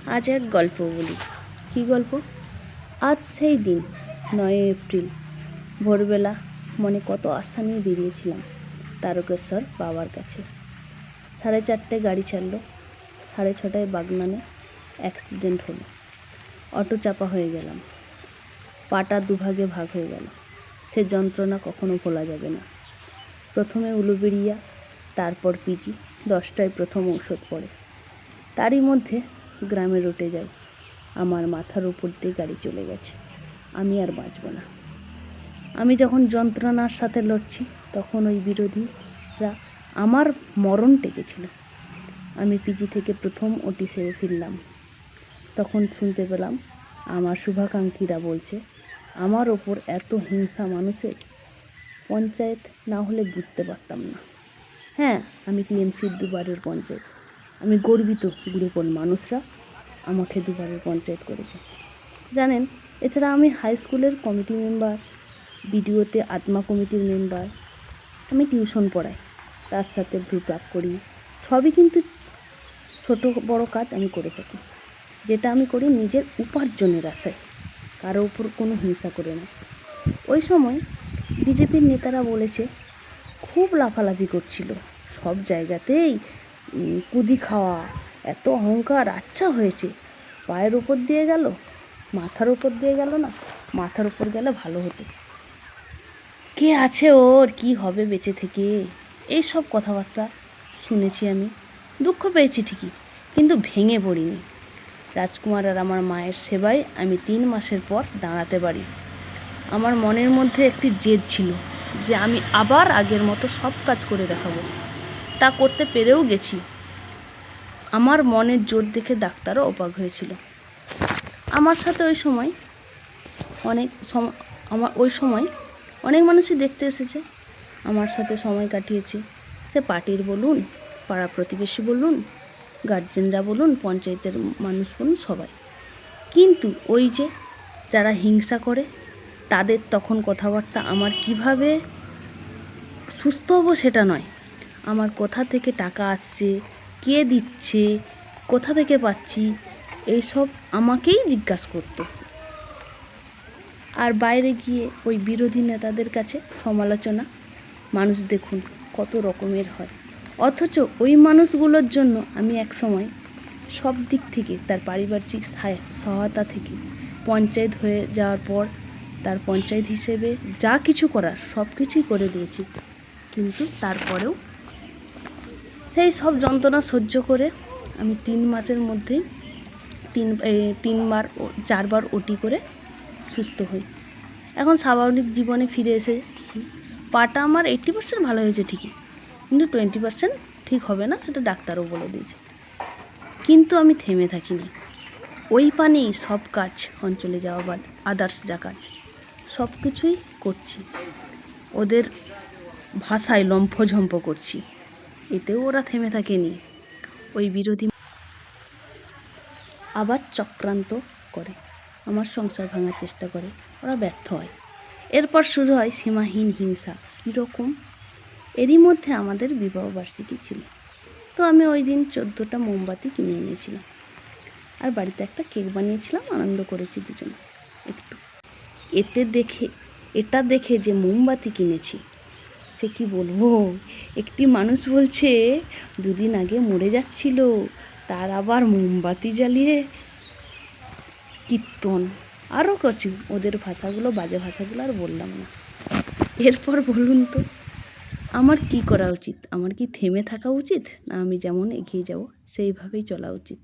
আজ এক গল্প বলি। কী গল্প? আজ সেই দিন 9 এপ্রিল। ভোরবেলা মনে কত আশা নিয়ে বেরিয়েছিলাম তারকেশ্বর বাবার কাছে। 4:30 গাড়ি ছাড়লো। 6:30 বাগনানে অ্যাক্সিডেন্ট হলো। অটো চাপা হয়ে গেলাম। পাটা দুভাগে ভাগ হয়ে গেল। সে যন্ত্রণা কখনো ভোলা যাবে না। প্রথমে উলুবেড়িয়া, তারপর পিজি। 10টায় প্রথম ঔষধ পড়ে। তারই মধ্যে গ্রামে রুটে যাই। আমার মাথার উপর দিয়ে গাড়ি চলে গেছে। আমি আর বাঁচব না। আমি যখন যন্ত্রণার সাথে লড়ছি, তখন ওই বিরোধীরা আমার মরণ টেকেছিল। আমি পিজি থেকে প্রথম ওটি সেরে ফিরলাম। তখন শুনতে পেলাম আমার শুভাকাঙ্ক্ষীরা বলছে, আমার ওপর এত হিংসা মানুষের, পঞ্চায়েত না হলে বুঝতে পারতাম না। হ্যাঁ, আমি টিএমসির দুবারের পঞ্চায়েত। আমি গর্বিত গ্রুপন মানুষরা আমাকে দুবারের পঞ্চায়েত করেছে। জানেন, এছাড়া আমি হাই স্কুলের কমিটি মেম্বার, বিডিওতে আত্মা কমিটির মেম্বার। আমি টিউশন পড়াই, তার সাথে ভ্রুপ্রাক করি। সবই কিন্তু ছোট বড় কাজ আমি করে থাকি, যেটা আমি করি নিজের উপার্জনের আশায়, কারো উপর কোনো হিংসা করে না। ওই সময় বিজেপির নেতারা বলেছে, খুব লাফালাফি করছিল, সব জায়গাতেই কুদি খাওয়া, এত অহংকার, আচ্ছা হয়েছে, পায়ের ওপর দিয়ে গেল, মাথার ওপর দিয়ে গেল না, মাথার ওপর গেলে ভালো হতো, কে আছে ওর, কি হবে বেঁচে থেকে, এই সব কথাবার্তা শুনেছি। আমি দুঃখ পেয়েছি ঠিকই, কিন্তু ভেঙে পড়িনি। রাজকুমার আর আমার মায়ের সেবায় আমি 3 মাসের পর দাঁড়াতে পারি। আমার মনের মধ্যে একটি জেদ ছিল যে আমি আবার আগের মতো সব কাজ করে দেখাবো। তা করতে পেরেও গেছি। আমার মনের জোর দেখে ডাক্তারও অবাক হয়েছিল। আমার সাথে ওই সময় অনেক মানুষই দেখতে এসেছে, আমার সাথে সময় কাটিয়েছে। সে পার্টির বলুন, পাড়া প্রতিবেশী বলুন, গার্জেনরা বলুন, পঞ্চায়েতের মানুষ বলুন, সবাই। কিন্তু ওই যে যারা হিংসা করে, তাদের তখন কথাবার্তা আমার কিভাবে সুস্থ হব সেটা নয়, আমার কোথা থেকে টাকা আসছে, কে দিচ্ছে, কোথা থেকে পাচ্ছি, এইসব আমাকেই জিজ্ঞাসা করতো। আর বাইরে গিয়ে ওই বিরোধী নেতাদের কাছে সমালোচনা, মানুষ দেখুন কত রকমের হয়। অথচ ওই মানুষগুলোর জন্য আমি এক সময় সব দিক থেকে, তার পারিবারিক সহায়তা থেকে, পঞ্চায়েত হয়ে যাওয়ার পর তার পঞ্চায়েত হিসেবে যা কিছু করার সব কিছুই করে দিয়েছি। কিন্তু তারপরেও সেই সব যন্ত্রণা সহ্য করে আমি 3 মাসের মধ্যেই 4বার ওটি করে সুস্থ হই। এখন স্বাভাবিক জীবনে ফিরে এসেছি। পাটা আমার 80% ভালো হয়েছে ঠিকই, কিন্তু 20% ঠিক হবে না, সেটা ডাক্তারও বলে দিয়েছে। কিন্তু আমি থেমে থাকিনি। ওই পানেই সব কাজ, অঞ্চলে যাওয়া বা আদার্স যা কাজ, সব কিছুই করছি। ওদের ভাষায় লম্ফঝম্প করছি, এতেও ওরা থেমে থাকেনি। ওই বিরোধী আবার চক্রান্ত করে, আমার সংসার ভাঙার চেষ্টা করে, ওরা ব্যর্থ হয়। এরপর শুরু হয় সীমাহীন হিংসা। কীরকম? এরই মধ্যে আমাদের বিবাহবার্ষিকী ছিল। তো আমি ওই দিন 14টা মোমবাতি কিনে এনেছিলাম, আর বাড়িতে একটা কেক বানিয়েছিলাম, আনন্দ করেছি দুজনে একটু। এটা দেখে যে মোমবাতি কিনেছি, সে কি বলবো, একটি মানুষ বলছে 2 দিন আগে মরে যাচ্ছিল, তার আবার মোমবাতি জ্বালিয়ে কীর্তন, আরও কিছু ওদের ভাষাগুলো, বাজে ভাষাগুলো আর বললাম না। এরপর বলুন তো আমার কি করা উচিত? আমার কি থেমে থাকা উচিত, না আমি যেমন এগিয়ে যাব সেইভাবেই চলা উচিত?